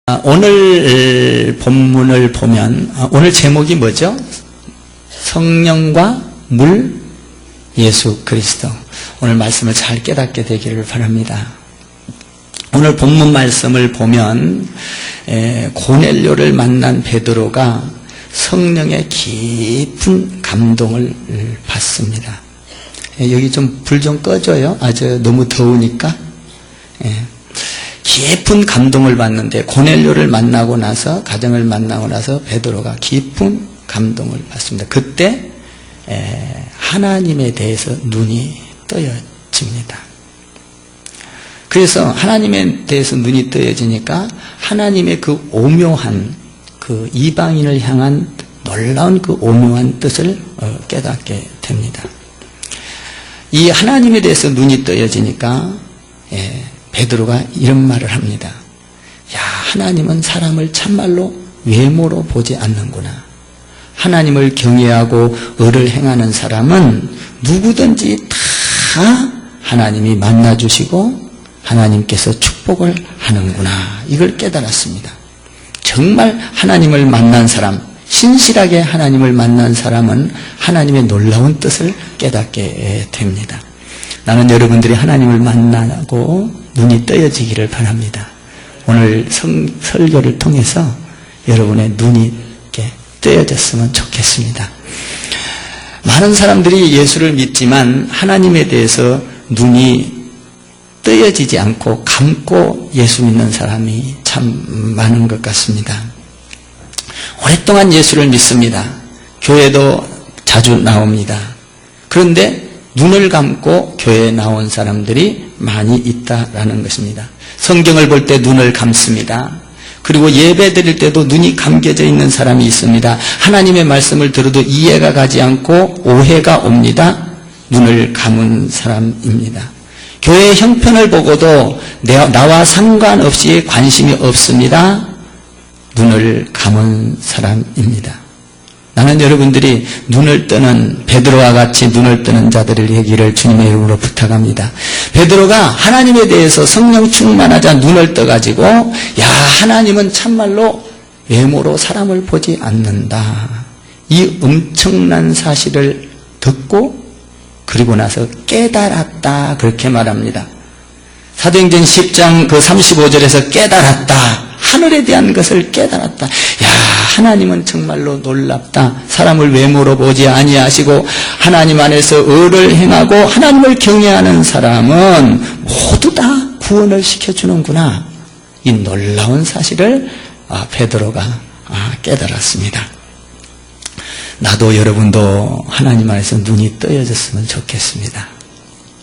오늘 본문을 보면 오늘 제목이 뭐죠? 성령과 물 예수 그리스도. 오늘 말씀을 잘 깨닫게 되기를 바랍니다. 오늘 본문 말씀을 보면 고넬료를 만난 베드로가 성령의 깊은 감동을 받습니다. 여기 좀 불 좀 꺼줘요. 너무 더우니까. 깊은 감동을 받는데 고넬료를 만나고 나서 가정을 만나고 나서 베드로가 깊은 감동을 받습니다. 그때 하나님에 대해서 눈이 떠여집니다. 그래서 하나님에 대해서 눈이 떠여지니까 하나님의 그 오묘한 그 이방인을 향한 놀라운 그 오묘한 뜻을 깨닫게 됩니다. 이 하나님에 대해서 눈이 떠여지니까 베드로가 이런 말을 합니다. 야, 하나님은 사람을 참말로 외모로 보지 않는구나. 하나님을 경외하고 의를 행하는 사람은 누구든지 다 하나님이 만나주시고 하나님께서 축복을 하는구나. 이걸 깨달았습니다. 정말 하나님을 만난 사람, 신실하게 하나님을 만난 사람은 하나님의 놀라운 뜻을 깨닫게 됩니다. 나는 여러분들이 하나님을 만나고 눈이 떠여지기를 바랍니다. 오늘 설교를 통해서 여러분의 눈이 이렇게 떠여졌으면 좋겠습니다. 많은 사람들이 예수를 믿지만 하나님에 대해서 눈이 떠여지지 않고 감고 예수 믿는 사람이 참 많은 것 같습니다. 오랫동안 예수를 믿습니다. 교회도 자주 나옵니다. 그런데 눈을 감고 교회에 나온 사람들이 많이 있다라는 것입니다. 성경을 볼 때 눈을 감습니다. 그리고 예배 드릴 때도 눈이 감겨져 있는 사람이 있습니다. 하나님의 말씀을 들어도 이해가 가지 않고 오해가 옵니다. 눈을 감은 사람입니다. 교회의 형편을 보고도 나와 상관없이 관심이 없습니다. 눈을 감은 사람입니다. 나는 여러분들이 눈을 뜨는 베드로와 같이 눈을 뜨는 자들을 되기를 주님의 이름으로 부탁합니다. 베드로가 하나님에 대해서 성령 충만하자 눈을 떠가지고 야, 하나님은 참말로 외모로 사람을 보지 않는다. 이 엄청난 사실을 듣고 그리고 나서 깨달았다. 그렇게 말합니다. 사도행전 10장 그 35절에서 깨달았다. 하늘에 대한 것을 깨달았다. 야, 하나님은 정말로 놀랍다. 사람을 외모로 보지 아니하시고 하나님 안에서 의를 행하고 하나님을 경외하는 사람은 모두 다 구원을 시켜주는구나. 이 놀라운 사실을 베드로가 깨달았습니다. 나도 여러분도 하나님 안에서 눈이 떠여졌으면 좋겠습니다.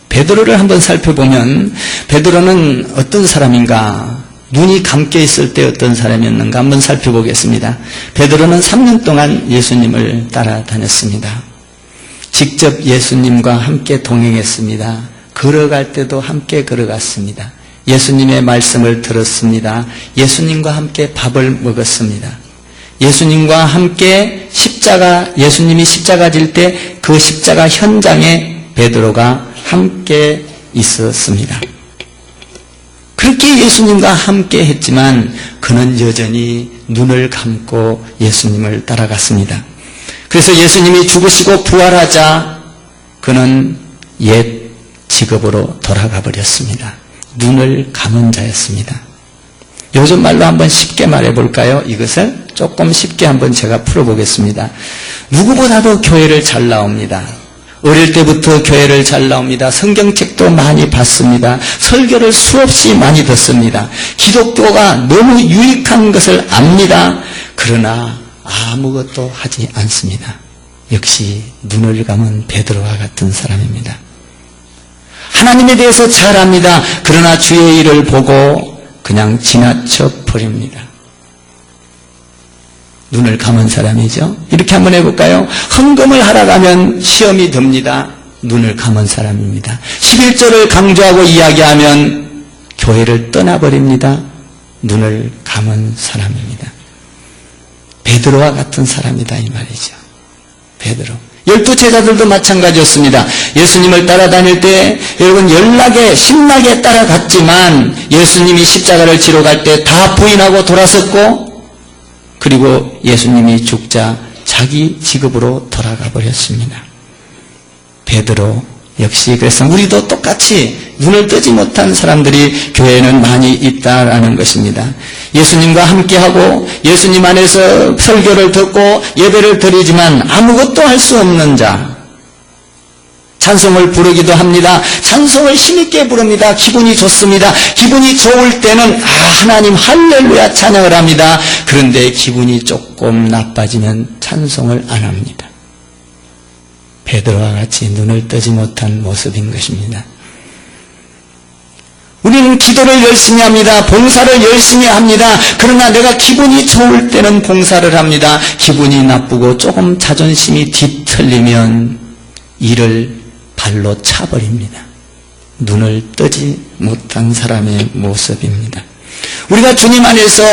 베드로를 한번 살펴보면 베드로는 어떤 사람인가? 눈이 감겨 있을 때 어떤 사람이었는가 한번 살펴보겠습니다. 베드로는 3년 동안 예수님을 따라다녔습니다. 직접 예수님과 함께 동행했습니다. 걸어갈 때도 함께 걸어갔습니다. 예수님의 말씀을 들었습니다. 예수님과 함께 밥을 먹었습니다. 예수님과 함께 예수님이 십자가 질 때 그 십자가 현장에 베드로가 함께 있었습니다. 그렇게 예수님과 함께 했지만 그는 여전히 눈을 감고 예수님을 따라갔습니다. 그래서 예수님이 죽으시고 부활하자 그는 옛 직업으로 돌아가 버렸습니다. 눈을 감은 자였습니다. 요즘 말로 한번 쉽게 말해볼까요? 이것을 조금 쉽게 한번 제가 풀어보겠습니다. 누구보다도 교회를 잘 나옵니다. 어릴 때부터 교회를 잘 나옵니다. 성경책도 많이 봤습니다. 설교를 수없이 많이 듣습니다. 기독교가 너무 유익한 것을 압니다. 그러나 아무것도 하지 않습니다. 역시 눈을 감은 베드로와 같은 사람입니다. 하나님에 대해서 잘 압니다. 그러나 주의 일을 보고 그냥 지나쳐 버립니다. 눈을 감은 사람이죠. 이렇게 한번 해볼까요? 헌금을 하러 가면 시험이 듭니다. 눈을 감은 사람입니다. 11조를 강조하고 이야기하면 교회를 떠나버립니다. 눈을 감은 사람입니다. 베드로와 같은 사람이다 이 말이죠. 베드로. 12 제자들도 마찬가지였습니다. 예수님을 따라다닐 때 여러분 연락에 신나게 따라갔지만 예수님이 십자가를 지러 갈 때 다 부인하고 돌아섰고 그리고 예수님이 죽자 자기 직업으로 돌아가 버렸습니다. 베드로 역시 그래서 우리도 똑같이 눈을 뜨지 못한 사람들이 교회에는 많이 있다라는 것입니다. 예수님과 함께하고 예수님 안에서 설교를 듣고 예배를 드리지만 아무것도 할 수 없는 자, 찬송을 부르기도 합니다. 찬송을 힘있게 부릅니다. 기분이 좋습니다. 기분이 좋을 때는 하나님 할렐루야 찬양을 합니다. 그런데 기분이 조금 나빠지면 찬송을 안 합니다. 베드로와 같이 눈을 뜨지 못한 모습인 것입니다. 우리는 기도를 열심히 합니다. 봉사를 열심히 합니다. 그러나 내가 기분이 좋을 때는 봉사를 합니다. 기분이 나쁘고 조금 자존심이 뒤틀리면 이를 발로 차버립니다. 눈을 뜨지 못한 사람의 모습입니다. 우리가 주님 안에서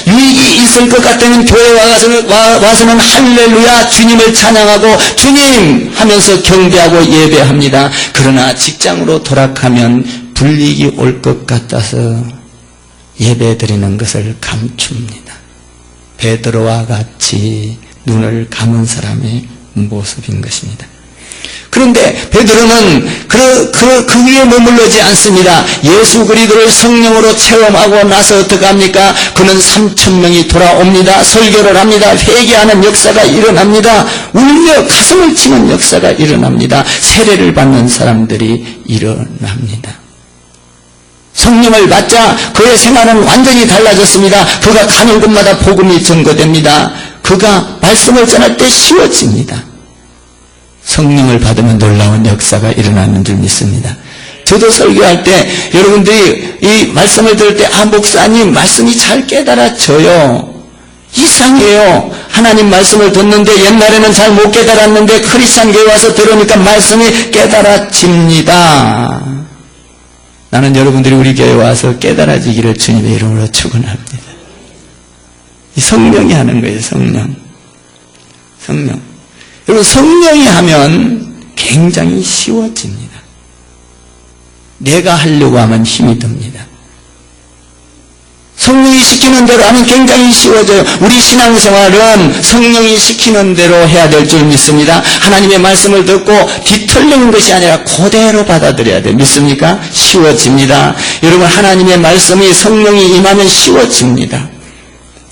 유익이 있을 것 같다면 교회에 와서는 할렐루야 주님을 찬양하고 주님 하면서 경배하고 예배합니다. 그러나 직장으로 돌아가면 불이익이 올 것 같아서 예배드리는 것을 감춥니다. 베드로와 같이 눈을 감은 사람의 모습인 것입니다. 그런데 베드로는 그 위에 머물러지 않습니다. 예수 그리스도를 성령으로 체험하고 나서 어떻게 합니까? 그는 3,000명이 돌아옵니다. 설교를 합니다. 회개하는 역사가 일어납니다. 울며 가슴을 치는 역사가 일어납니다. 세례를 받는 사람들이 일어납니다. 성령을 받자 그의 생활은 완전히 달라졌습니다. 그가 가는 곳마다 복음이 전거됩니다. 그가 말씀을 전할 때 쉬워집니다. 성령을 받으면 놀라운 역사가 일어나는 줄 믿습니다. 저도 설교할 때 여러분들이 이 말씀을 들을 때 목사님 말씀이 잘 깨달아져요. 이상해요. 하나님 말씀을 듣는데 옛날에는 잘 못 깨달았는데 크리스찬 교회 와서 들으니까 말씀이 깨달아집니다. 나는 여러분들이 우리 교회에 와서 깨달아지기를 주님의 이름으로 축원합니다. 이 성령이 하는 거예요. 성령. 여러분 성령이 하면 굉장히 쉬워집니다. 내가 하려고 하면 힘이 듭니다. 성령이 시키는 대로 하면 굉장히 쉬워져요. 우리 신앙생활은 성령이 시키는 대로 해야 될 줄 믿습니다. 하나님의 말씀을 듣고 뒤틀리는 것이 아니라 그대로 받아들여야 돼요. 믿습니까? 쉬워집니다. 여러분 하나님의 말씀이 성령이 임하면 쉬워집니다.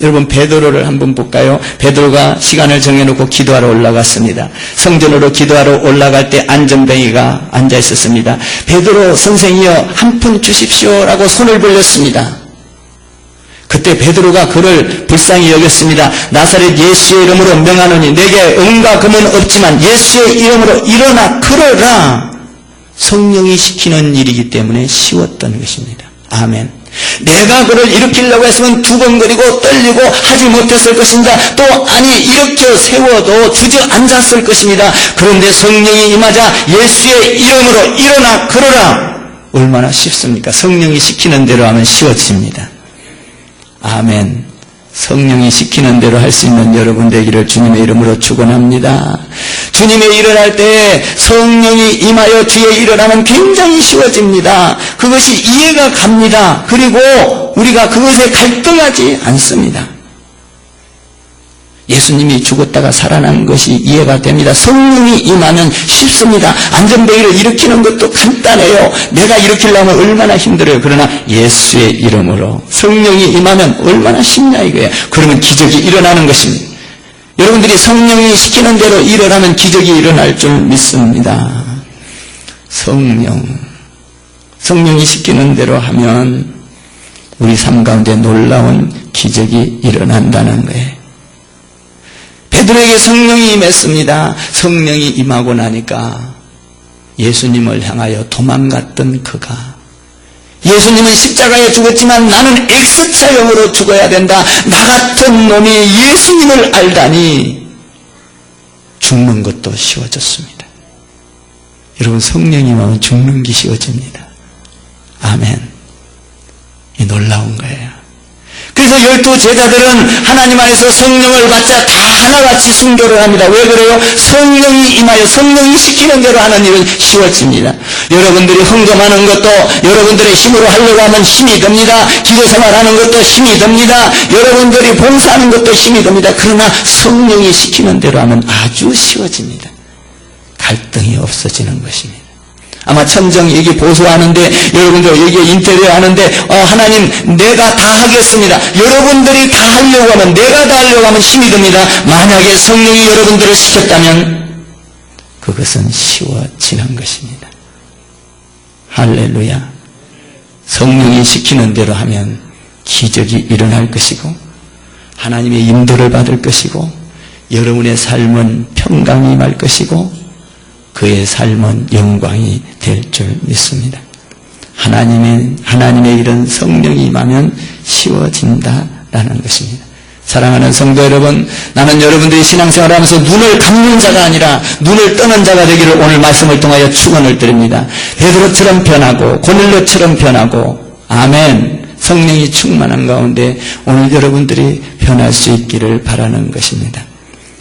여러분 베드로를 한번 볼까요? 베드로가 시간을 정해놓고 기도하러 올라갔습니다. 성전으로 기도하러 올라갈 때 안전뱅이가 앉아 있었습니다. 베드로 선생이여 한 푼 주십시오라고 손을 벌렸습니다. 그때 베드로가 그를 불쌍히 여겼습니다. 나사렛 예수의 이름으로 명하노니 내게 은과 금은 없지만 예수의 이름으로 일어나 걸어라. 성령이 시키는 일이기 때문에 쉬웠던 것입니다. 아멘. 내가 그를 일으키려고 했으면 두근거리고 떨리고 하지 못했을 것입니다. 또 아니 일으켜 세워도 주저앉았을 것입니다. 그런데 성령이 임하자 예수의 이름으로 일어나 걸어라. 얼마나 쉽습니까? 성령이 시키는 대로 하면 쉬워집니다. 아멘. 성령이 시키는 대로 할 수 있는 여러분 되기를 주님의 이름으로 축원합니다. 주님의 일을 할 때 성령이 임하여 주의 일을 하면 굉장히 쉬워집니다. 그것이 이해가 갑니다. 그리고 우리가 그것에 갈등하지 않습니다. 예수님이 죽었다가 살아난 것이 이해가 됩니다. 성령이 임하면 쉽습니다. 안전뱅이를 일으키는 것도 간단해요. 내가 일으키려면 얼마나 힘들어요. 그러나 예수의 이름으로 성령이 임하면 얼마나 쉽냐 이거예요. 그러면 기적이 일어나는 것입니다. 여러분들이 성령이 시키는 대로 일을 하면 기적이 일어날 줄 믿습니다. 성령이 시키는 대로 하면 우리 삶 가운데 놀라운 기적이 일어난다는 거예요. 베드로에게 성령이 임했습니다. 성령이 임하고 나니까 예수님을 향하여 도망갔던 그가 예수님은 십자가에 죽었지만 나는 X차형으로 죽어야 된다. 나 같은 놈이 예수님을 알다니 죽는 것도 쉬워졌습니다. 여러분 성령이 임하면 죽는 게 쉬워집니다. 아멘. 이 놀라운 거예요. 그래서 12 제자들은 하나님 안에서 성령을 받자 다 하나같이 순교를 합니다. 왜 그래요? 성령이 임하여 성령이 시키는 대로 하는 일은 쉬워집니다. 여러분들이 헌금하는 것도 여러분들의 힘으로 하려고 하면 힘이 듭니다. 기도생활하는 것도 힘이 듭니다. 여러분들이 봉사하는 것도 힘이 듭니다. 그러나 성령이 시키는 대로 하면 아주 쉬워집니다. 갈등이 없어지는 것입니다. 아마 천정 얘기 보수하는데 여러분들 여기 인터뷰 하는데 하나님 내가 다 하겠습니다. 여러분들이 다 하려고 하면 내가 다 하려고 하면 힘이 듭니다. 만약에 성령이 여러분들을 시켰다면 그것은 쉬워지는 것입니다. 할렐루야. 성령이 시키는 대로 하면 기적이 일어날 것이고 하나님의 인도를 받을 것이고 여러분의 삶은 평강이 임할 것이고 그의 삶은 영광이 될 줄 믿습니다. 하나님의 일은 성령이 임하면 쉬워진다라는 것입니다. 사랑하는 성도 여러분, 나는 여러분들이 신앙생활을 하면서 눈을 감는 자가 아니라 눈을 뜨는 자가 되기를 오늘 말씀을 통하여 축원을 드립니다. 베드로처럼 변하고 고넬료처럼 변하고 아멘. 성령이 충만한 가운데 오늘 여러분들이 변할 수 있기를 바라는 것입니다.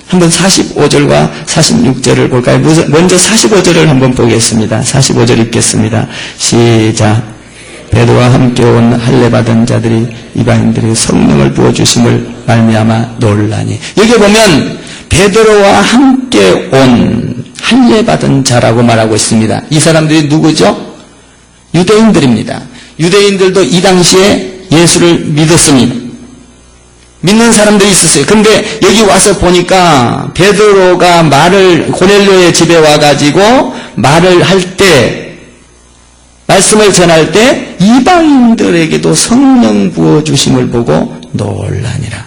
한번 45절과 46절을 볼까요? 먼저 45절을 한번 보겠습니다. 45절 읽겠습니다. 시작. 베드로와 함께 온 할례 받은 자들이 이방인들이 성령을 부어주심을 말미암아 놀라니. 여기 보면 베드로와 함께 온 할례 받은 자라고 말하고 있습니다. 이 사람들이 누구죠? 유대인들입니다. 유대인들도 이 당시에 예수를 믿었습니다. 믿는 사람들이 있었어요. 근데 여기 와서 보니까 베드로가 고넬료의 집에 와가지고 말을 할 때, 말씀을 전할 때 이방인들에게도 성령 부어주심을 보고 놀라니라.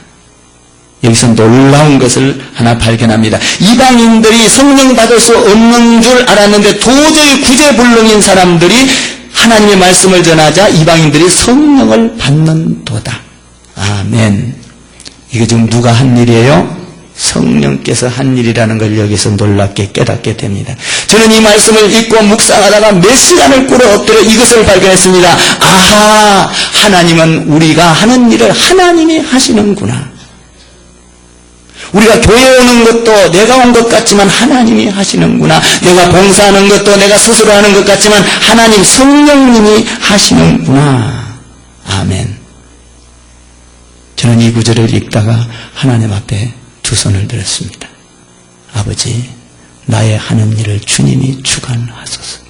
여기서 놀라운 것을 하나 발견합니다. 이방인들이 성령 받을 수 없는 줄 알았는데 도저히 구제불능인 사람들이 하나님의 말씀을 전하자 이방인들이 성령을 받는도다. 아멘. 이게 지금 누가 한 일이에요? 성령께서 한 일이라는 걸 여기서 놀랍게 깨닫게 됩니다. 저는 이 말씀을 읽고 묵상하다가 몇 시간을 꿇어 엎드려 이것을 발견했습니다. 아하, 하나님은 우리가 하는 일을 하나님이 하시는구나. 우리가 교회 오는 것도 내가 온 것 같지만 하나님이 하시는구나. 내가 봉사하는 것도 내가 스스로 하는 것 같지만 하나님 성령님이 하시는구나. 아멘. 저는 이 구절을 읽다가 하나님 앞에 두 손을 들었습니다. 아버지, 나의 하는 일을 주님이 주관하소서.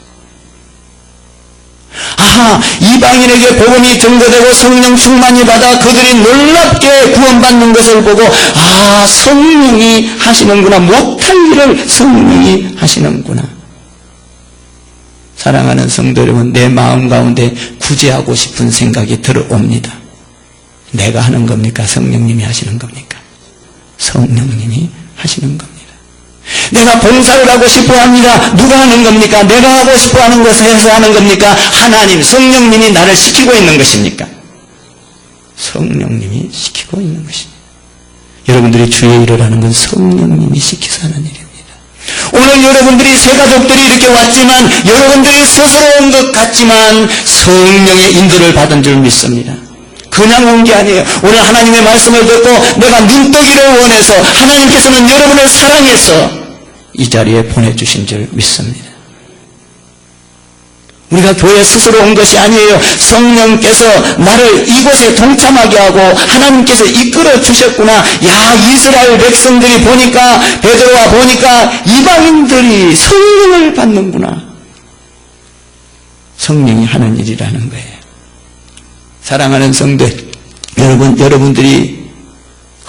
아하, 이방인에게 복음이 증거되고 성령 충만이 받아 그들이 놀랍게 구원받는 것을 보고 아, 성령이 하시는구나. 못할 일을 성령이 하시는구나. 사랑하는 성도 여러분, 내 마음 가운데 구제하고 싶은 생각이 들어옵니다. 내가 하는 겁니까? 성령님이 하시는 겁니까? 성령님이 하시는 겁니다. 내가 봉사를 하고 싶어 합니다. 누가 하는 겁니까? 내가 하고 싶어 하는 것을 해서 하는 겁니까? 하나님, 성령님이 나를 시키고 있는 것입니까? 성령님이 시키고 있는 것입니다. 여러분들이 주의 일을 하는 건 성령님이 시켜서 하는 일입니다. 오늘 여러분들이 새 가족들이 이렇게 왔지만 여러분들이 스스로 온 것 같지만 성령의 인도를 받은 줄 믿습니다. 그냥 온 게 아니에요. 오늘 하나님의 말씀을 듣고 내가 눈뜨기를 원해서 하나님께서는 여러분을 사랑해서 이 자리에 보내주신 줄 믿습니다. 우리가 교회 스스로 온 것이 아니에요. 성령께서 나를 이곳에 동참하게 하고 하나님께서 이끌어 주셨구나. 야, 이스라엘 백성들이 보니까, 베드로와 보니까 이방인들이 성령을 받는구나. 성령이 하는 일이라는 거예요. 사랑하는 성도 여러분, 여러분들이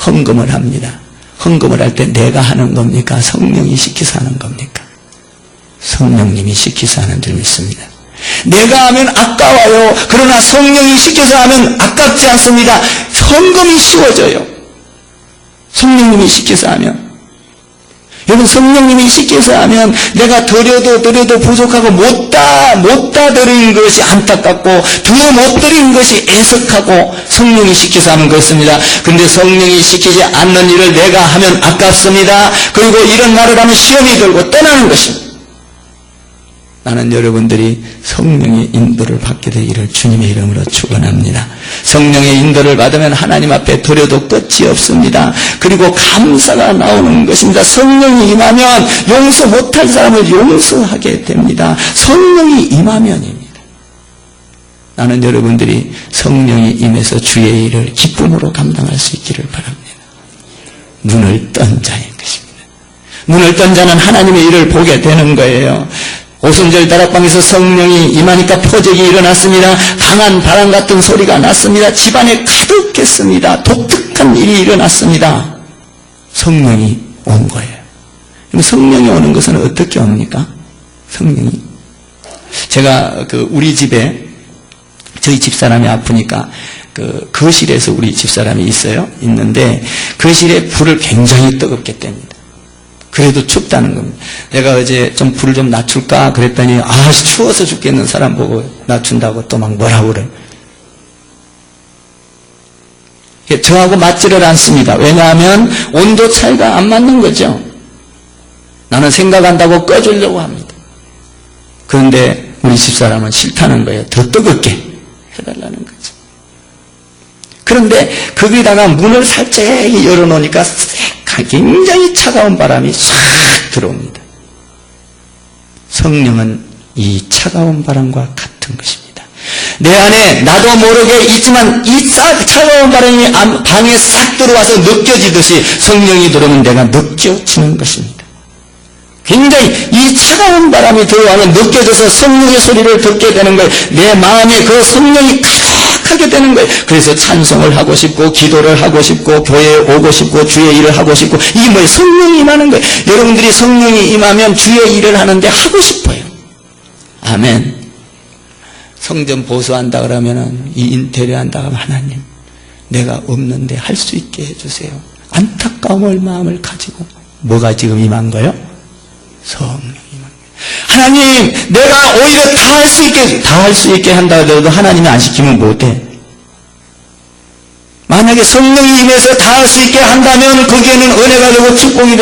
헌금을 합니다. 헌금을 할 때 내가 하는 겁니까? 성령이 시켜서 하는 겁니까? 성령님이 시켜서 하는 줄 믿습니다. 내가 하면 아까워요. 그러나 성령이 시켜서 하면 아깝지 않습니다. 헌금이 쉬워져요. 성령님이 시켜서 하면. 여러분, 성령님이 시켜서 하면 내가 드려도 부족하고 못다 드린 것이 안타깝고 더 못 드린 것이 애석하고 성령이 시켜서 하면 그렇습니다. 근데 성령이 시키지 않는 일을 내가 하면 아깝습니다. 그리고 이런 말을 하면 시험이 들고 떠나는 것입니다. 나는 여러분들이 성령의 인도를 받게 되기를 주님의 이름으로 축원합니다. 성령의 인도를 받으면 하나님 앞에 드려도 끝이 없습니다. 그리고 감사가 나오는 것입니다. 성령이 임하면 용서 못할 사람을 용서하게 됩니다. 성령이 임하면입니다. 나는 여러분들이 성령이 임해서 주의 일을 기쁨으로 감당할 수 있기를 바랍니다. 눈을 뜬 자인 것입니다. 눈을 뜬 자는 하나님의 일을 보게 되는 거예요. 오순절 다락방에서 성령이 임하니까 표적이 일어났습니다. 강한 바람 같은 소리가 났습니다. 집안에 가득했습니다. 독특한 일이 일어났습니다. 성령이 온 거예요. 그럼 성령이 오는 것은 어떻게 옵니까? 성령이. 제가 우리 집에 저희 집사람이 아프니까 거실에서 우리 집사람이 있는데 거실에 불을 굉장히 뜨겁게 뗍니다. 그래도 춥다는 겁니다. 내가 어제 좀 불을 좀 낮출까 그랬더니 추워서 죽겠는 사람 보고 낮춘다고 또 막 뭐라고 그래. 저하고 맞지를 않습니다. 왜냐하면 온도 차이가 안 맞는 거죠. 나는 생각한다고 꺼주려고 합니다. 그런데 우리 집사람은 싫다는 거예요. 더 뜨겁게 해달라는 거죠. 그런데 거기다가 문을 살짝 열어놓으니까 굉장히 차가운 바람이 싹 들어옵니다. 성령은 이 차가운 바람과 같은 것입니다. 내 안에 나도 모르게 있지만 이 차가운 바람이 방에 싹 들어와서 느껴지듯이 성령이 들어오면 내가 느껴지는 것입니다. 굉장히 이 차가운 바람이 들어와면 느껴져서 성령의 소리를 듣게 되는 거예요. 내 마음에 그 성령이 가득하게 되는 거예요. 그래서 찬송을 하고 싶고 기도를 하고 싶고 교회에 오고 싶고 주의 일을 하고 싶고 이게 뭐예요? 성령이 임하는 거예요. 여러분들이 성령이 임하면 주의 일을 하는데 하고 싶어요. 아멘. 성전 보수한다 그러면은 이 인테리어 한다 그러면 하나님 내가 없는데 할 수 있게 해주세요. 안타까움을 마음을 가지고 뭐가 지금 임한 거예요? 성령이 임한 거예요. 하나님 내가 오히려 다 할 수 있게 한다 하더라도 하나님이 안 시키면 못해. 만약에 성령이 임해서 다 할 수 있게 한다면 거기에는 은혜가 되고 축복이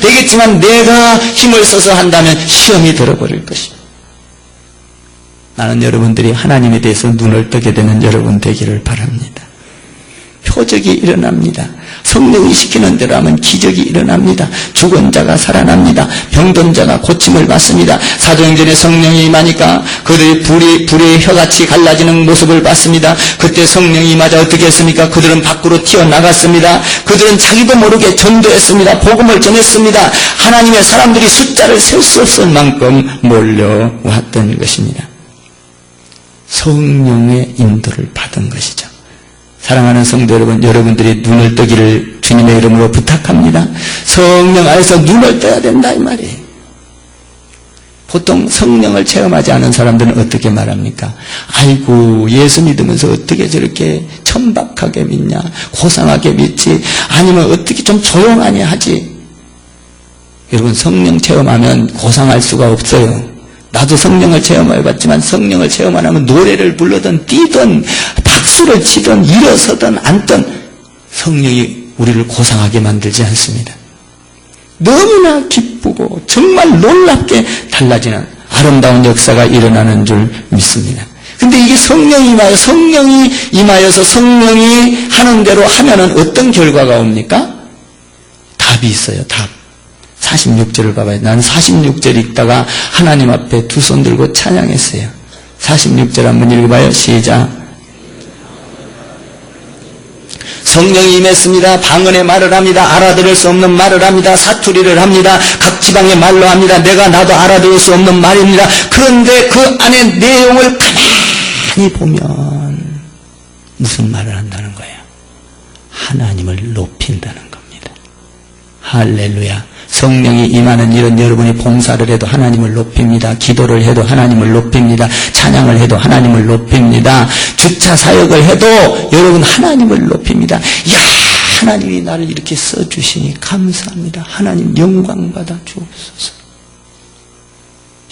되겠지만 내가 힘을 써서 한다면 시험이 들어버릴 것입니다. 나는 여러분들이 하나님에 대해서 눈을 뜨게 되는 여러분 되기를 바랍니다. 표적이 일어납니다. 성령이 시키는 대로 하면 기적이 일어납니다. 죽은 자가 살아납니다. 병든 자가 고침을 받습니다. 사도행전에 성령이 임하니까 그들이 불의 혀같이 갈라지는 모습을 봤습니다. 그때 성령이 임하자 어떻게 했습니까? 그들은 밖으로 튀어나갔습니다. 그들은 자기도 모르게 전도했습니다. 복음을 전했습니다. 하나님의 사람들이 숫자를 셀 수 없을 만큼 몰려왔던 것입니다. 성령의 인도를 받은 것이죠. 사랑하는 성도 여러분, 여러분들이 눈을 뜨기를 주님의 이름으로 부탁합니다. 성령 안에서 눈을 떠야 된다 이 말이에요. 보통 성령을 체험하지 않은 사람들은 어떻게 말합니까? 아이고 예수 믿으면서 어떻게 저렇게 천박하게 믿냐, 고상하게 믿지, 아니면 어떻게 좀 조용하게 하지. 여러분 성령 체험하면 고상할 수가 없어요. 나도 성령을 체험해봤지만 성령을 체험 안 하면 노래를 부르든 뛰든 박수를 치든 일어서든 앉든 성령이 우리를 고상하게 만들지 않습니다. 너무나 기쁘고 정말 놀랍게 달라지는 아름다운 역사가 일어나는 줄 믿습니다. 근데 이게 성령이 임하여서 성령이 하는 대로 하면은 어떤 결과가 옵니까? 답이 있어요. 답. 46절을 봐봐요. 난 46절 읽다가 하나님 앞에 두 손 들고 찬양했어요. 46절 한번 읽어봐요. 시작. 성령이 임했습니다. 방언의 말을 합니다. 알아들을 수 없는 말을 합니다. 사투리를 합니다. 각 지방의 말로 합니다. 내가 나도 알아들을 수 없는 말입니다. 그런데 그 안에 내용을 가만히 보면 무슨 말을 한다는 거예요? 하나님을 높인다는 겁니다. 할렐루야. 성령이 임하는 일은 여러분이 봉사를 해도 하나님을 높입니다. 기도를 해도 하나님을 높입니다. 찬양을 해도 하나님을 높입니다. 주차 사역을 해도 여러분 하나님을 높입니다. 야, 하나님이 나를 이렇게 써주시니 감사합니다. 하나님 영광 받아 주옵소서.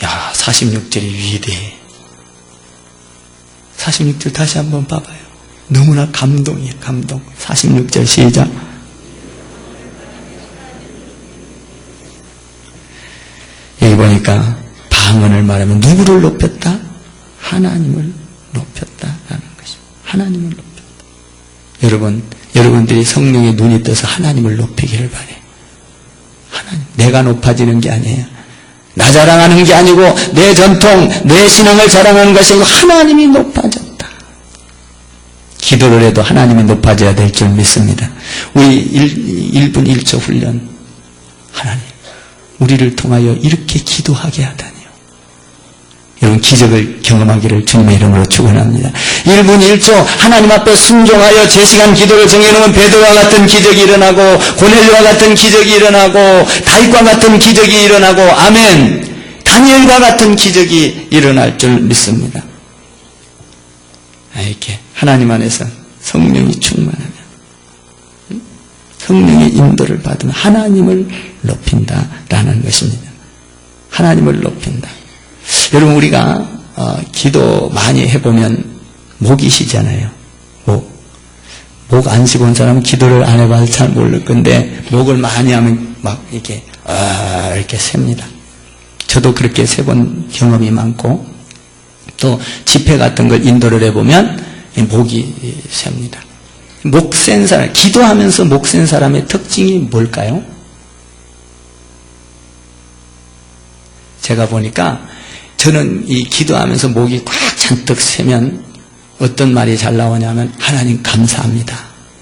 야, 46절이 위대해. 46절 다시 한번 봐봐요. 너무나 감동이에요. 감동. 46절 시작. 여기 보니까 방언을 말하면 누구를 높였다? 하나님을 높였다라는 것입니다. 하나님을 높였다. 여러분들이 성령의 눈이 떠서 하나님을 높이기를 바래요. 하나님, 내가 높아지는 게 아니에요. 나 자랑하는 게 아니고 내 전통, 내 신앙을 자랑하는 것이 아니고 하나님이 높아졌다. 기도를 해도 하나님이 높아져야 될 줄 믿습니다. 우리 1분 1초 훈련, 하나님, 우리를 통하여 이렇게 기도하게 하다니요. 여러분 기적을 경험하기를 주님의 이름으로 축원합니다. 1분 1초 하나님 앞에 순종하여 제 시간 기도를 정해놓으면 베드로와 같은 기적이 일어나고 고넬료와 같은 기적이 일어나고 다윗과 같은 기적이 일어나고 아멘, 다니엘과 같은 기적이 일어날 줄 믿습니다. 이렇게 하나님 안에서 성령이 충만하면, 성령의 인도를 받으면 하나님을 높인다라는 것입니다. 하나님을 높인다. 여러분 우리가 기도 많이 해보면 목이 쉬잖아요. 목 안 쉬고 온 사람은 기도를 안 해봐서 잘 모를 건데 목을 많이 하면 막 이렇게 이렇게 셉니다. 저도 그렇게 세본 경험이 많고 또 집회 같은 걸 인도를 해보면 목이 셉니다. 목 센 사람, 기도하면서 목 센 사람의 특징이 뭘까요? 제가 보니까 저는 이 기도하면서 목이 꽉 잔뜩 세면 어떤 말이 잘 나오냐면 하나님 감사합니다.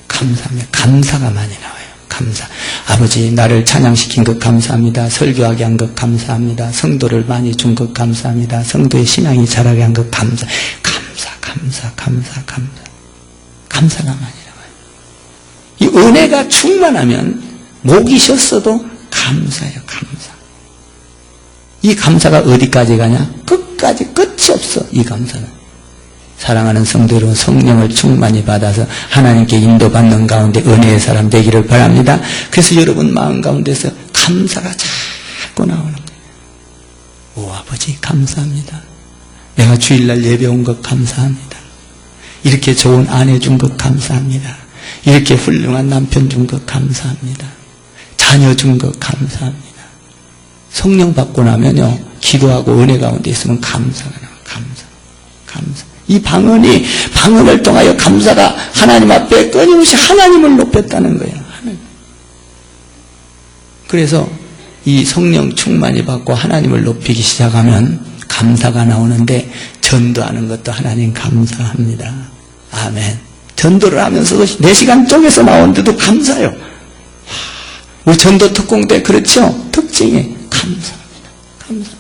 감사합니다. 감사가 많이 나와요. 감사. 아버지 나를 찬양시킨 것 감사합니다. 설교하게 한 것 감사합니다. 성도를 많이 준 것 감사합니다. 성도의 신앙이 자라게 한 것 감사. 감사가 많이 나와요. 이 은혜가 충만하면 목이 쉬었어도 감사해요. 감사. 이 감사가 어디까지 가냐? 끝까지 끝이 없어. 이 감사는. 사랑하는 성도 여러분, 성령을 충만히 받아서 하나님께 인도받는 가운데 은혜의 사람 되기를 바랍니다. 그래서 여러분 마음 가운데서 감사가 자꾸 나오는 거예요. 오 아버지 감사합니다. 내가 주일날 예배 온 것 감사합니다. 이렇게 좋은 아내 준 것 감사합니다. 이렇게 훌륭한 남편 준 것 감사합니다. 자녀 준 것 감사합니다. 성령 받고 나면요, 기도하고 은혜 가운데 있으면 감사가 나와요. 감사. 이 방언을 통하여 감사가 하나님 앞에 끊임없이 하나님을 높였다는 거예요. 하나님. 그래서 이 성령 충만히 받고 하나님을 높이기 시작하면 감사가 나오는데 전도하는 것도 하나님 감사합니다. 아멘. 전도를 하면서도 4시간 쪽에서 나오는데도 감사해요. 우리 전도 특공대 그렇죠? 특징이 감사합니다. 감사.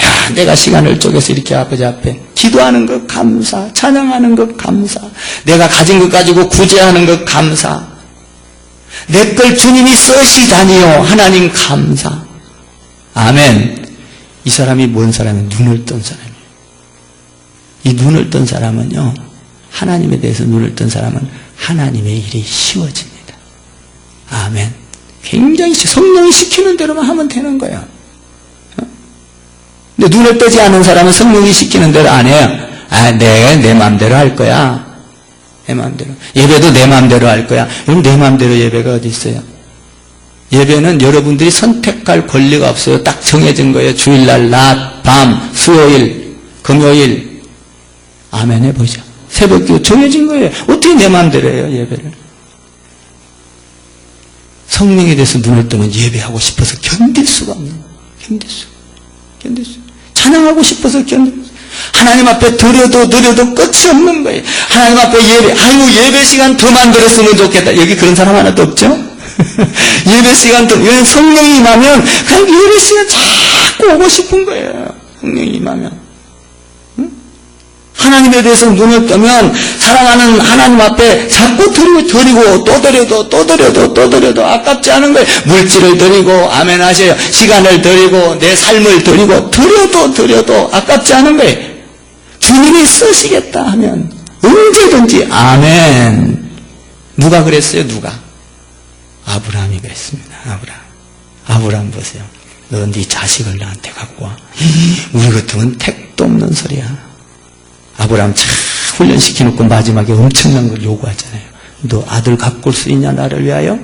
야, 내가 시간을 쪼개서 이렇게 아버지 앞에 기도하는 것 감사, 찬양하는 것 감사, 내가 가진 것 가지고 구제하는 것 감사, 내 걸 주님이 쓰시다니요 하나님 감사. 아멘. 이 사람이 뭔 사람이에요? 눈을 뜬 사람이에요. 이 눈을 뜬 사람은요, 하나님에 대해서 눈을 뜬 사람은 하나님의 일이 쉬워집니다. 아멘. 굉장히 성령이 시키는 대로만 하면 되는 거예요. 근데 눈을 뜨지 않은 사람은 성령이 시키는 대로 안 해요. 내 마음대로 할 거야. 내 마음대로. 예배도 내 마음대로 할 거야. 여러분, 내 마음대로 예배가 어디 있어요? 예배는 여러분들이 선택할 권리가 없어요. 딱 정해진 거예요. 주일날, 낮, 밤, 수요일, 금요일. 아멘 해보죠. 새벽기도 정해진 거예요. 어떻게 내 마음대로 해요, 예배를? 성령에 대해서 눈을 뜨면 예배하고 싶어서 견딜 수가 없는 거예요. 견딜 수. 찬양하고 싶어서 하나님 앞에 드려도 끝이 없는 거예요. 하나님 앞에 예배 시간 더 만들었으면 좋겠다. 여기 그런 사람 하나도 없죠? 예배 시간 더, 성령이 임하면 그냥 예배 시간 자꾸 오고 싶은 거예요. 성령이 임하면. 하나님에 대해서 눈을 뜨면 사랑하는 하나님 앞에 자꾸 드리고 또 드려도 아깝지 않은 거예요. 물질을 드리고 아멘 하세요. 시간을 드리고 내 삶을 드리고 드려도 아깝지 않은 거예요. 주님이 쓰시겠다 하면 언제든지 아멘. 누가 그랬어요? 누가? 아브라함이 그랬습니다. 아브라함 보세요. 너 네 자식을 나한테 갖고 와. 우리 같으면 택도 없는 소리야. 아브라함 참 훈련시켜놓고 마지막에 엄청난 걸 요구하잖아요. 너 아들 갖고 올 수 있냐 나를 위하여?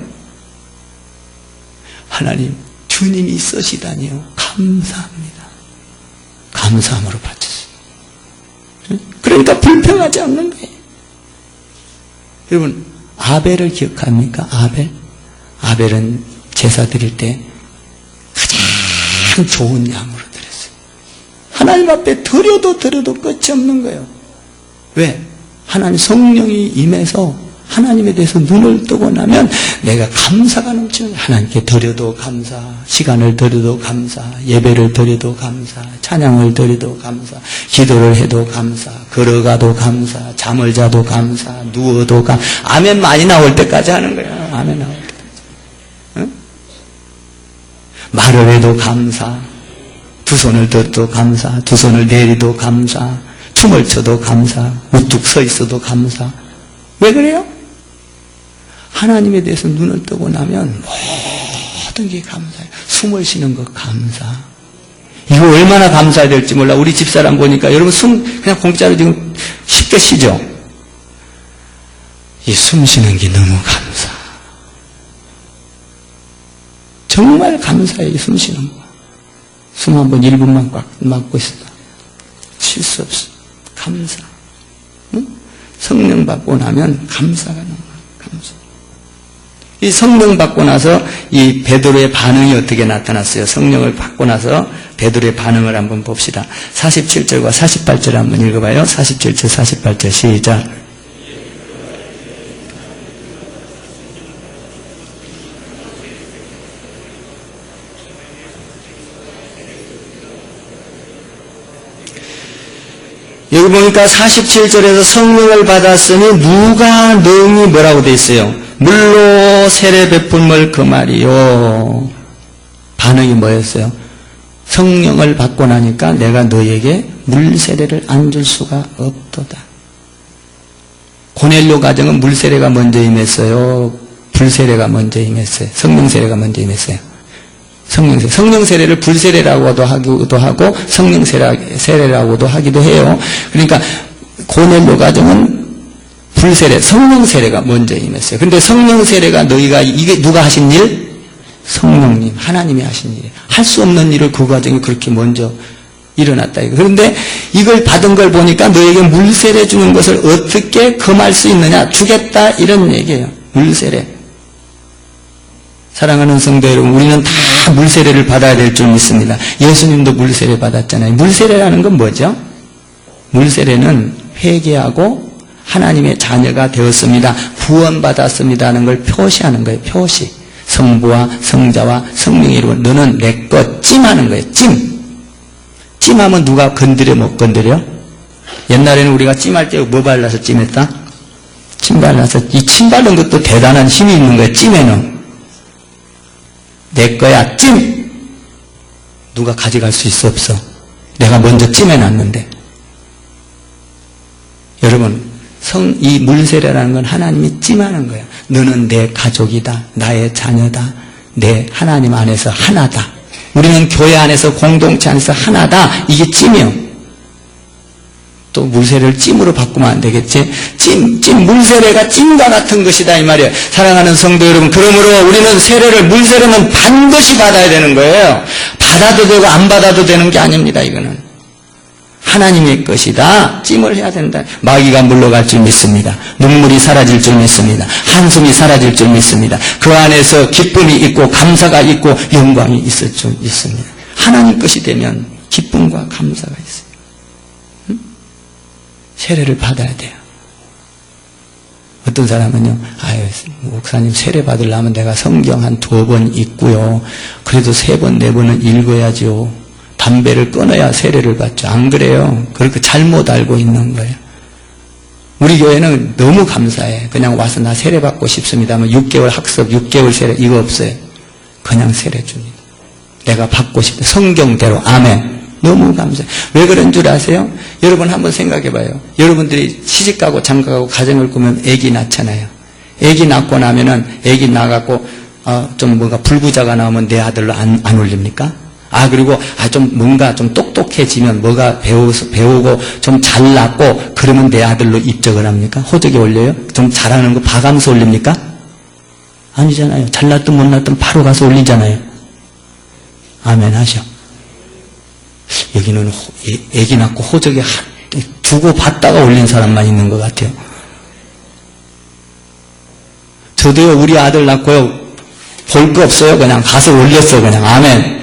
하나님 주님이 쓰시다니요. 감사합니다. 감사함으로 바쳤어요. 그러니까 불평하지 않는 거예요. 여러분, 아벨을 기억합니까? 아벨은 제사 드릴 때 가장 좋은 양으로 드렸어요. 하나님 앞에 드려도 끝이 없는 거예요. 왜? 하나님 성령이 임해서 하나님에 대해서 눈을 뜨고 나면 내가 감사가 넘치는 거예요. 하나님께 드려도 감사, 시간을 드려도 감사, 예배를 드려도 감사, 찬양을 드려도 감사, 기도를 해도 감사, 걸어가도 감사, 잠을 자도 감사, 누워도 감사. 아멘 많이 나올 때까지 하는 거예요. 아멘 나올 때까지. 응? 말을 해도 감사, 두 손을 들어도 감사, 두 손을 내리도 감사, 춤을 춰도 감사, 우뚝 서 있어도 감사. 왜 그래요? 하나님에 대해서 눈을 뜨고 나면 모든 게 감사해요. 숨을 쉬는 것 감사. 이거 얼마나 감사해야 될지 몰라. 우리 집사람 보니까 여러분 숨 그냥 공짜로 지금 쉽게 쉬죠. 이 숨 쉬는 게 너무 감사. 정말 감사해요. 숨 쉬는 거. 숨 한번 1분만 꽉 막고 있어. 쉴 수 없어. 감사. 응? 성령 받고 나면 감사가 나와요. 감사. 이 성령 받고 나서 이 베드로의 반응이 어떻게 나타났어요? 성령을 받고 나서 베드로의 반응을 한번 봅시다. 47절과 48절 한번 읽어봐요. 47절, 48절 시작. 여기 보니까 47절에서 성령을 받았으니 누가 능히 뭐라고 돼 있어요? 물로 세례 베품을 금하리요. 반응이 뭐였어요? 성령을 받고 나니까 내가 너에게 물 세례를 안 줄 수가 없도다. 고넬료 가정은 물 세례가 먼저 임했어요? 불 세례가 먼저 임했어요? 성령 세례가 먼저 임했어요? 성령 세례를 불 세례라고도 하기도 하고 성령 세례라고도 하기도 해요. 그러니까 고넬료 가정은 불 세례, 성령 세례가 먼저 임했어요. 그런데 성령 세례가 너희가 이게 누가 하신 일? 성령님, 하나님이 하신 일이에요. 할 수 없는 일을 그 과정이 그렇게 먼저 일어났다. 그런데 이걸 받은 걸 보니까 너에게 물 세례 주는 것을 어떻게 금할 수 있느냐? 주겠다 이런 얘기예요. 물 세례. 사랑하는 성도 여러분, 우리는 다 물세례를 받아야 될 줄 믿습니다. 예수님도 물세례 받았잖아요. 물세례라는 건 뭐죠? 물세례는 회개하고 하나님의 자녀가 되었습니다. 구원받았습니다 하는 걸 표시하는 거예요. 표시. 성부와 성자와 성령의 이름으로 너는 내 것 찜하는 거예요. 찜. 찜하면 누가 건드려 못 건드려? 옛날에는 우리가 찜할 때 뭐 발라서 찜했다? 침 발라서. 이 침 바른 것도 대단한 힘이 있는 거예요. 찜에는. 내 거야 찜. 누가 가져갈 수 있어 없어? 내가 먼저 찜해놨는데. 여러분 이 물세례라는 건 하나님이 찜하는 거야. 너는 내 가족이다. 나의 자녀다. 내 하나님 안에서 하나다. 우리는 교회 안에서 공동체 안에서 하나다. 이게 찜이요. 또 물세례를 찜으로 바꾸면 안 되겠지? 물세례가 찜과 같은 것이다 이 말이에요. 사랑하는 성도 여러분, 그러므로 우리는 세례를, 물세례는 반드시 받아야 되는 거예요. 받아도 되고 안 받아도 되는 게 아닙니다. 이거는 하나님의 것이다. 찜을 해야 된다. 마귀가 물러갈 줄 믿습니다. 눈물이 사라질 줄 믿습니다. 한숨이 사라질 줄 믿습니다. 그 안에서 기쁨이 있고 감사가 있고 영광이 있을 줄 믿습니다. 하나님 것이 되면 기쁨과 감사가 있어요. 세례를 받아야 돼요. 어떤 사람은요, 아유, 목사님 세례 받으려면 내가 성경 한 2번 읽고요. 그래도 3번, 4번은 읽어야죠. 담배를 끊어야 세례를 받죠. 안 그래요? 그렇게 잘못 알고 있는 거예요. 우리 교회는 너무 감사해. 그냥 와서 나 세례 받고 싶습니다 하면 6개월 학습, 6개월 세례, 이거 없어요. 그냥 세례 줍니다. 내가 받고 싶다. 성경대로. 아멘. 너무 감사해요. 왜 그런 줄 아세요? 여러분 한번 생각해 봐요. 여러분들이 시집가고 장가가고 가정을 꾸면 애기 낳잖아요. 애기 낳고 나면은 애기 낳아갖고 좀 뭔가 불구자가 나오면 내 아들로 안 올립니까? 그리고 좀 뭔가 좀 똑똑해지면 뭐가 배우고 좀 잘났고 그러면 내 아들로 입적을 합니까? 호적에 올려요? 좀 잘하는 거 봐가면서 올립니까? 아니잖아요. 잘났든 못났든 바로 가서 올리잖아요. 아멘 하셔. 여기는 애기 낳고 호적에 두고 받다가 올린 사람만 있는 것 같아요. 저도요, 우리 아들 낳고요, 볼 거 없어요. 그냥 가서 올렸어, 그냥. 아멘.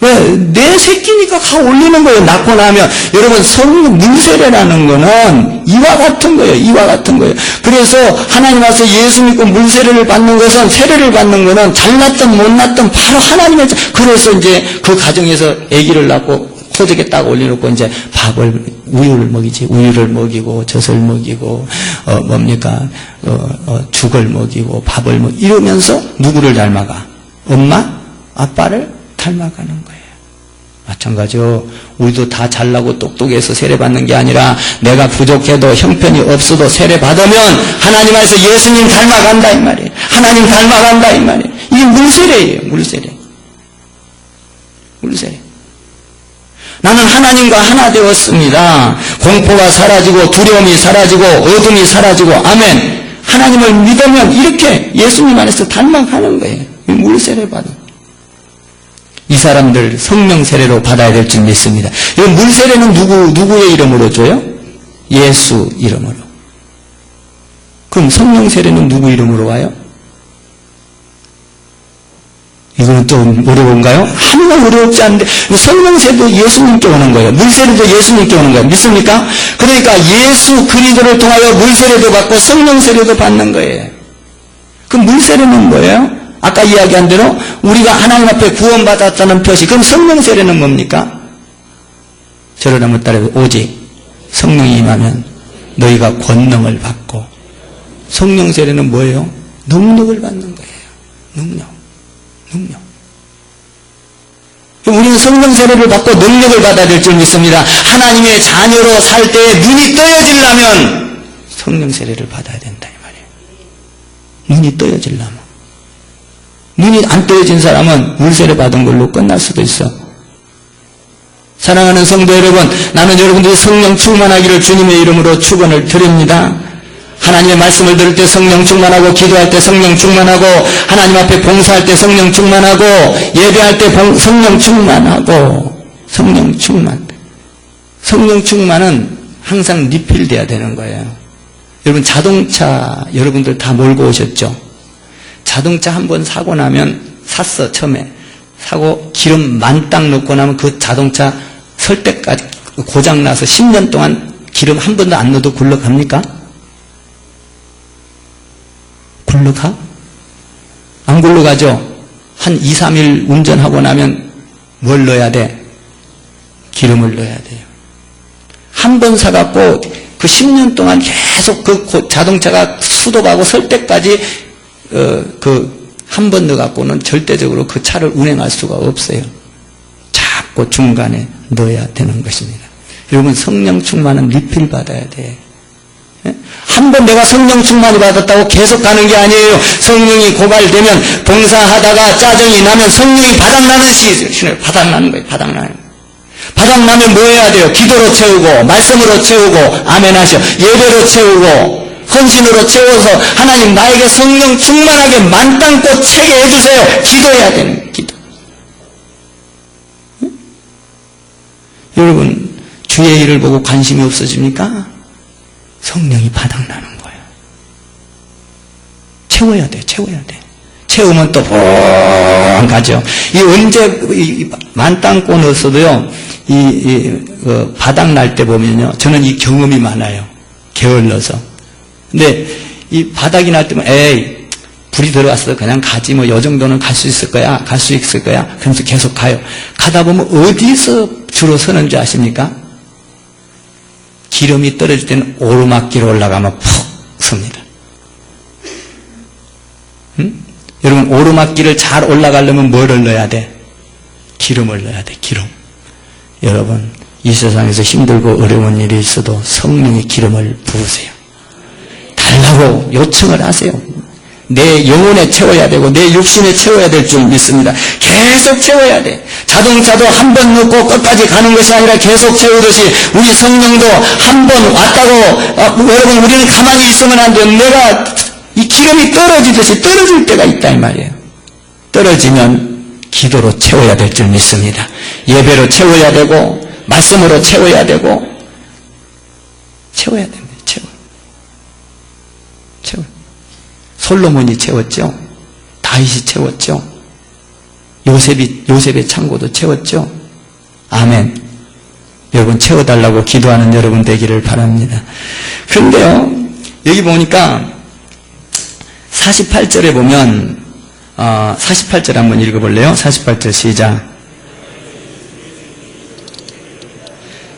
왜? 내 새끼니까 가 올리는 거예요. 낳고 나면. 여러분, 성령 물세례라는 거는 이와 같은 거예요. 이와 같은 거예요. 그래서 하나님 앞에서 예수 믿고 물세례를 받는 것은, 세례를 받는 거는 잘났든 못났든 바로 하나님의, 그래서 이제 그 가정에서 아기를 낳고 호적에 딱 올려놓고 이제 우유를 먹이지. 우유를 먹이고, 젖을 먹이고, 죽을 먹이고, 밥을 먹이고, 이러면서 누구를 닮아가? 엄마? 아빠를 닮아가는 거예요. 마찬가지로 우리도 다 잘나고 똑똑해서 세례받는 게 아니라 내가 부족해도 형편이 없어도 세례받으면 하나님 안에서 예수님 닮아간다 이 말이에요. 하나님 닮아간다 이 말이에요. 이게 물세례예요. 물세례. 물세례. 나는 하나님과 하나 되었습니다. 공포가 사라지고 두려움이 사라지고 어둠이 사라지고 아멘. 하나님을 믿으면 이렇게 예수님 안에서 닮아가는 거예요. 물세례 받은. 이 사람들 성령 세례로 받아야 될 줄 믿습니다. 이 물세례는 누구의 이름으로 줘요? 예수 이름으로. 그럼 성령 세례는 누구 이름으로 와요? 이거는 좀 어려운가요? 하나도 어렵지 않은데 성령 세례도 예수님께 오는 거예요. 물세례도 예수님께 오는 거예요. 믿습니까? 그러니까 예수 그리스도를 통하여 물세례도 받고 성령 세례도 받는 거예요. 그 물세례는 뭐예요? 아까 이야기한 대로 우리가 하나님 앞에 구원받았다는 표시. 그럼 성령 세례는 뭡니까? 저를 한번 따라해서 오직 성령이 임하면 너희가 권능을 받고. 성령 세례는 뭐예요? 능력을 받는 거예요. 능력. 우리는 성령 세례를 받고 능력을 받아야 될 줄 믿습니다. 하나님의 자녀로 살 때 눈이 떠여지려면 성령 세례를 받아야 된다 이 말이에요. 눈이 떠여지려면. 눈이 안 떠여진 사람은 물세례 받은 걸로 끝날 수도 있어. 사랑하는 성도 여러분, 나는 여러분들이 성령 충만하기를 주님의 이름으로 축원을 드립니다. 하나님의 말씀을 들을 때 성령 충만하고, 기도할 때 성령 충만하고, 하나님 앞에 봉사할 때 성령 충만하고, 예배할 때 성령 충만하고, 성령 충만. 성령 충만은 항상 리필돼야 되는 거예요. 여러분 자동차 여러분들 다 몰고 오셨죠? 자동차 한번 사고 나면 샀어 처음에. 사고 기름 만땅 넣고 나면 그 자동차 설 때까지 고장나서 10년 동안 기름 한 번도 안 넣어도 굴러갑니까? 굴러가? 안 굴러가죠? 한 2, 3일 운전하고 나면 뭘 넣어야 돼? 기름을 넣어야 돼요. 한 번 사갖고 그 10년 동안 계속 그 자동차가 수도하고 설 때까지 한 번 넣어갖고는 절대적으로 그 차를 운행할 수가 없어요. 자꾸 중간에 넣어야 되는 것입니다. 여러분 성령 충만은 리필 받아야 돼. 한 번 내가 성령 충만이 받았다고 계속 가는 게 아니에요. 성령이 고갈되면 봉사하다가 짜증이 나면 성령이 바닥나는 시즌을 바닥나는 거예요. 바닥나면 뭐 해야 돼요? 기도로 채우고 말씀으로 채우고 아멘 하셔. 예배로 채우고 헌신으로 채워서 하나님 나에게 성령 충만하게 만땅껏 채게 해주세요. 기도해야 되는 거예요. 기도. 응? 여러분 주의 일을 보고 관심이 없어집니까? 성령이 바닥나는 거예요. 채워야 돼. 채우면 또 뻥 가죠. 이 언제 만땅 넣었어도요. 바닥날 때 보면요. 저는 이 경험이 많아요. 게을러서. 근데 이 바닥이 날 때면 에이 불이 들어왔어. 그냥 가지 뭐 요 정도는 갈 수 있을 거야. 그러면서 계속 가요. 가다 보면 어디서 주로 서는 줄 아십니까? 기름이 떨어질 때는 오르막길로 올라가면 푹 섭니다. 응? 여러분 오르막길을 잘 올라가려면 뭐를 넣어야 돼? 기름을 넣어야 돼. 기름. 여러분 이 세상에서 힘들고 어려운 일이 있어도 성령의 기름을 부으세요. 달라고 요청을 하세요. 내 영혼에 채워야 되고 내 육신에 채워야 될 줄 믿습니다. 계속 채워야 돼. 자동차도 한 번 넣고 끝까지 가는 것이 아니라 계속 채우듯이 우리 성령도 한 번 왔다고 여러분 우리는 가만히 있으면 안 돼요. 내가 이 기름이 떨어지듯이 떨어질 때가 있다 이 말이에요. 떨어지면 기도로 채워야 될 줄 믿습니다. 예배로 채워야 되고 말씀으로 채워야 되고 채워야 됩니다. 채워. 솔로몬이 채웠죠. 다윗이 채웠죠. 요셉의 창고도 채웠죠. 아멘. 여러분 채워달라고 기도하는 여러분 되기를 바랍니다. 그런데요, 여기 보니까 48절에 보면 48절 한번 읽어볼래요? 48절 시작.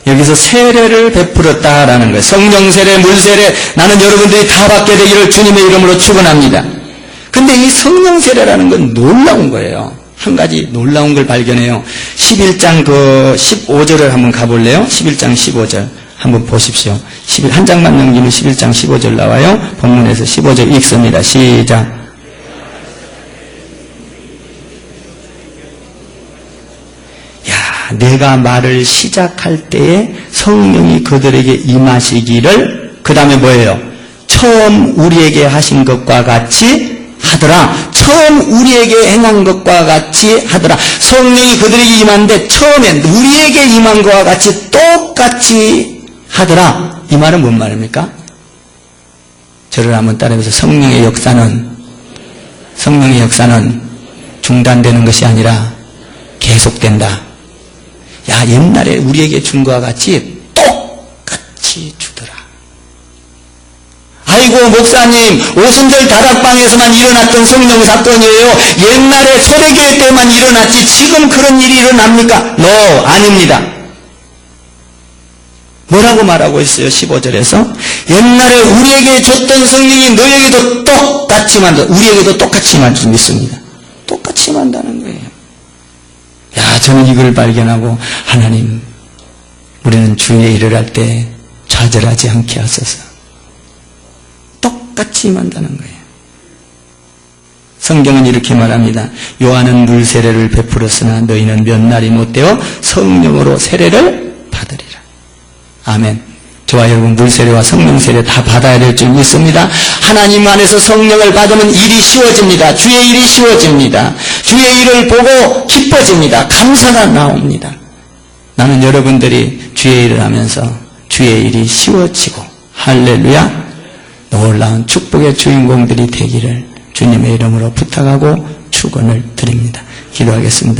여기서 세례를 베풀었다라는 거예요. 성령 세례, 물 세례, 나는 여러분들이 다 받게 되기를 주님의 이름으로 축원합니다. 근데 이 성령 세례라는 건 놀라운 거예요. 한 가지 놀라운 걸 발견해요. 11장 15절을 한번 가볼래요? 11장 15절 한번 보십시오. 한 장만 넘기면 11장 15절 나와요. 본문에서 15절 읽습니다. 시작. 내가 말을 시작할 때에 성령이 그들에게 임하시기를, 그 다음에 뭐예요? 처음 우리에게 하신 것과 같이 하더라. 처음 우리에게 행한 것과 같이 하더라. 성령이 그들에게 임하는데 처음에 우리에게 임한 것과 같이 똑같이 하더라. 이 말은 뭔 말입니까? 저를 한번 따라해보세요. 성령의 역사는 중단되는 것이 아니라 계속된다. 야, 옛날에 우리에게 준 것과 같이 똑같이 주더라. 아이고 목사님, 오순절 다락방에서만 일어났던 성령 사건이에요. 옛날에 초대교회 때만 일어났지 지금 그런 일이 일어납니까? 아닙니다. 뭐라고 말하고 있어요? 15절에서 옛날에 우리에게 줬던 성령이 너에게도 똑같이 우리에게도 똑같이 만들 믿습니다. 똑같이 만다는 거예요. 야, 저는 이걸 발견하고, 하나님, 우리는 주의 일을 할 때 좌절하지 않게 하소서. 똑같이 임한다는 거예요. 성경은 이렇게 말합니다. 요한은 물 세례를 베풀었으나 너희는 몇 날이 못되어 성령으로 세례를 받으리라. 아멘. 저와 여러분 물 세례와 성령 세례 다 받아야 될 줄 믿습니다. 하나님 안에서 성령을 받으면 일이 쉬워집니다. 주의 일이 쉬워집니다. 주의 일을 보고 기뻐집니다. 감사가 나옵니다. 나는 여러분들이 주의 일을 하면서 주의 일이 쉬워지고 할렐루야, 놀라운 축복의 주인공들이 되기를 주님의 이름으로 부탁하고 축원을 드립니다. 기도하겠습니다.